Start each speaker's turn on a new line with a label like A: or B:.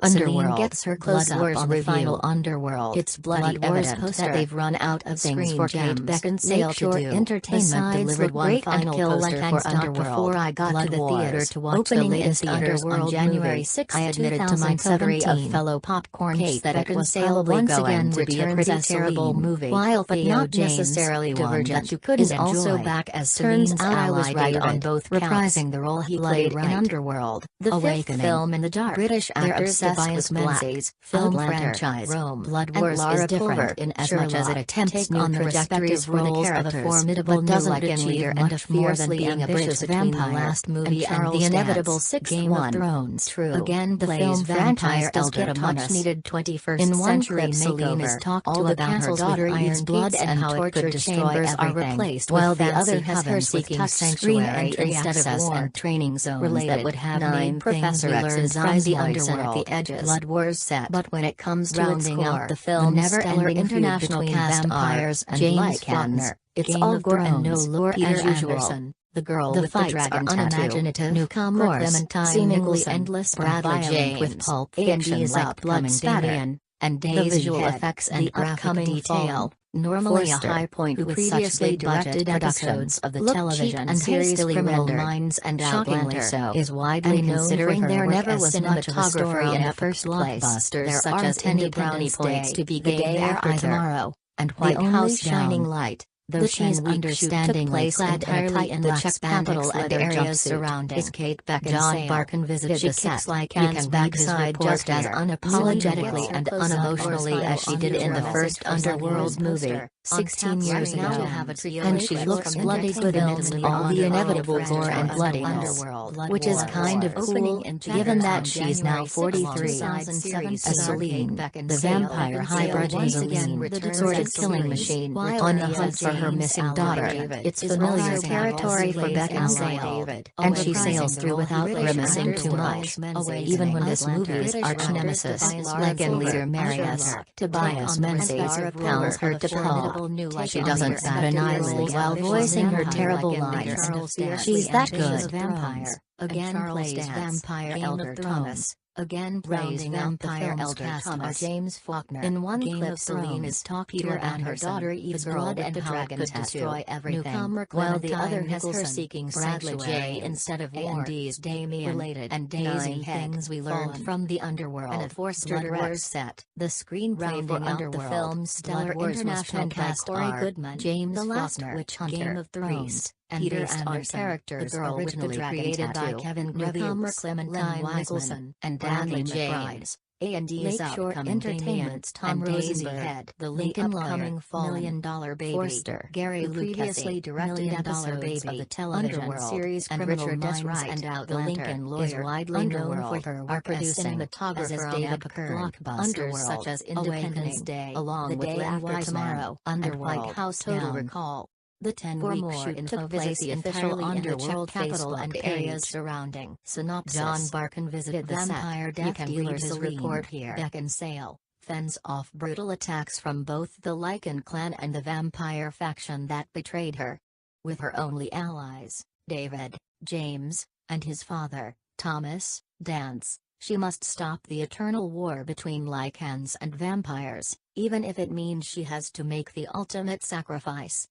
A: Underworld
B: gets her
A: Blood
B: close-up
A: Wars
B: on the final
A: review.
B: Underworld
A: It's bloody
B: Blood Wars
A: evident
B: poster
A: that they've run out of things
B: Screen
A: for Kate
B: Gems.
A: Beckinsale to
B: Lakeshore
A: do.
B: Entertainment
A: Besides
B: delivered
A: look
B: one
A: great
B: final
A: and kill
B: poster
A: like I
B: for
A: stopped
B: Underworld
A: before I got
B: Blood
A: to the
B: Wars,
A: theater to watch
B: opening
A: the
B: in
A: latest
B: theaters on
A: Underworld
B: January
A: movie.
B: 6,
A: I admitted to my coterie of
B: 2017.
A: fellow popcorn
B: Kate
A: that it was
B: Beckinsale
A: probably
B: once
A: going
B: again
A: to be a
B: returns
A: pretty
B: as
A: terrible
B: Celine,
A: movie,
B: while
A: but
B: Theo
A: not
B: James,
A: necessarily one
B: Divergent,
A: that you couldn't
B: is also
A: enjoy.
B: back as
A: Turns
B: Celine's
A: out I was
B: ally
A: right
B: David,
A: on both counts.
B: reprising the role he
A: Bloody
B: played in
A: right.
B: Underworld,
A: The fifth
B: Awakening.
A: film in the dark.
B: British
A: They're
B: actors
A: obsessed
B: Tobias
A: with Black.
B: Menzies, film
A: Outlander,
B: franchise,
A: Rome,
B: Blood
A: and
B: Wars
A: Laura
B: is different
A: Culver,
B: in as much as it
A: Sherlock
B: attempts
A: take
B: new
A: on the
B: trajectories
A: respective
B: for the
A: roles of a
B: characters,
A: formidable
B: but
A: new
B: doesn't
A: like-in
B: achieve
A: leader and
B: much
A: a
B: more
A: fiercely
B: than the
A: ambitious
B: ambitious between the
A: vampire
B: last movie
A: and
B: and
A: Charles
B: the inevitable
A: Dance.
B: sixth
A: Game
B: one.
A: of Thrones.
B: True,
A: Again, the
B: plays
A: film franchise
B: vampire
A: does
B: Elder
A: get a
B: Thomas.
A: much-needed 21st
B: In one
A: century
B: clip, Celine
A: makeover.
B: is talked
A: All
B: to
A: the
B: about her
A: castles
B: daughter
A: with
B: eats
A: iron
B: blood
A: gates
B: and
A: how it
B: torture
A: could destroy
B: chambers are
A: everything,
B: replaced
A: while
B: with
A: the other
B: fancy
A: has her
B: heavens with
A: seeking
B: touchscreen
A: sanctuary
B: entry
A: instead of
B: access
A: war.
B: and training zones
A: Related.
B: that would have
A: 9
B: made Professor
A: things we learned
B: X's
A: from
B: eyes
A: the
B: moisten at
A: Underworld
B: the edges.
A: Blood Wars set.
B: But when it comes to
A: Rounding
B: its
A: out
B: core,
A: the film's
B: never-ending
A: stellar
B: international
A: feud
B: cast
A: between
B: vampires
A: are
B: and
A: James
B: lycans,
A: Faulkner,
B: it's
A: Game
B: all
A: of
B: gore and no
A: Thrones,
B: lore
A: Peter
B: as usual.
A: Anderson, the girl
B: The
A: with the
B: fights
A: dragon
B: are
A: tattoo,
B: unimaginative,
A: newcomer
B: coarse,
A: Clementine
B: seemingly
A: Nicholson,
B: endless,
A: Bradley
B: violent
A: James,
B: with Pulp
A: A&E's
B: Fiction like
A: upcoming
B: blood spatter,
A: Damien,
B: and
A: the
B: Daisy
A: visual
B: Head,
A: effects
B: the
A: and graphic
B: upcoming
A: detail.
B: normally
A: Foerster,
B: a high point
A: who
B: with
A: previously
B: such
A: directed
B: big-budget
A: episodes
B: productions of the
A: look
B: television
A: cheap and
B: series
A: hastily
B: Criminal
A: rendered.
B: Minds and
A: Shockingly
B: Outlander,
A: so.
B: is widely
A: And
B: known
A: considering
B: for her
A: there
B: work
A: never
B: as
A: was much of a story
B: cinematographer
A: in
B: on
A: the
B: epic
A: first place,
B: blockbusters
A: there
B: such
A: aren't
B: as
A: any
B: Independence
A: brownie points
B: Day,
A: to be
B: The
A: gained
B: Day
A: after
B: After
A: tomorrow,
B: and
A: the
B: White
A: only
B: House
A: shining
B: Down.
A: light,
B: Though
A: the
B: she's
A: 10-week
B: understandingly
A: shoot took place
B: clad
A: entirely in
B: the
A: the
B: Czech
A: Czech
B: capital and
A: leather
B: areas
A: jumpsuit,
B: surrounding.
A: is Kate Beckinsale.
B: John Barkin visited
A: She
B: the
A: kicks
B: set.
A: like
B: You
A: Anne's
B: can read his
A: backside
B: report
A: just as
B: here.
A: unapologetically and
B: Close-up
A: unemotionally as she did in the first Underworld movie, 16 years ago. And she looks bloody good amidst all the inevitable gore and bloodiness, which is kind of cool, given that she's now 43. As Celine, the vampire hybrid Celine, sordid killing machine, on the hunt for her missing daughter. It's familiar territory for Beckinsale, and she sails through without grimacing too much. Even when this movie's arch nemesis, Legan leader Marius, Tobias Menzies, pounds her to pulp, she doesn't bat an eyelid while voicing her terrible lines. She's that good. Vampire again plays vampire Elder Thomas. Again plays vampire Elder Thomas. James Faulkner. In one clip, Celine is talking to her and her daughter eats blood and how it could destroy everything, while the other has her seeking Bradley J instead of A&D's Damien related and Daisy things we learned from the Underworld and a Foerster Blood Wars set. The screenplay for Underworld, the film's stellar international cast by Cory Goodman, James Faulkner, Witch Hunter, Game of Thrones, and Peter
B: based on
A: Anderson,
B: characters
A: the girl with the
B: originally
A: dragon
B: created by
A: tattoo,
B: Kevin
A: newcomer
B: Greaves,
A: Clementine
B: Nicholson,
A: and
B: Bradley
A: Bradley
B: James. A&E's
A: Lakeshore
B: upcoming
A: Entertainment's Tom
B: Damien, and Daisy
A: Rosenberg,
B: Head,
A: the
B: Lincoln
A: upcoming
B: Lawyer,
A: Fallen,
B: Million Dollar Baby,
A: Foerster,
B: Gary
A: who previously directed episodes
B: Baby,
A: of the television
B: Underworld,
A: series
B: and
A: Criminal
B: Richard S.
A: Minds
B: Wright,
A: and
B: the
A: Outlander,
B: Lincoln Lawyer,
A: is widely known
B: Underworld,
A: for her
B: are
A: work as
B: producing
A: cinematographer on
B: David
A: epic
B: Kern,
A: blockbusters such as Independence
B: Awakening,
A: Day,
B: along
A: The
B: with
A: Day
B: Len
A: After
B: Wiseman,
A: Tomorrow,
B: Underworld,
A: and White House
B: Total
A: Down.
B: Recall. The
A: For
B: 10-week
A: more
B: shoot
A: info,
B: took
A: visit
B: place
A: the
B: entirely
A: official
B: in the
A: Underworld
B: Czech capital
A: Facebook
B: and
A: page.
B: areas surrounding.
A: Synopsis.
B: John Barkin visited the
A: Vampire
B: set. You
A: death
B: can
A: dealer
B: read his
A: Celine
B: report here. Beckinsale fends off brutal attacks from both the Lycan clan and the vampire faction that betrayed her. With her only allies, David, James, and his father, Thomas, Dance, she must stop the eternal war between Lycans and vampires, even if it means she has to make the ultimate sacrifice.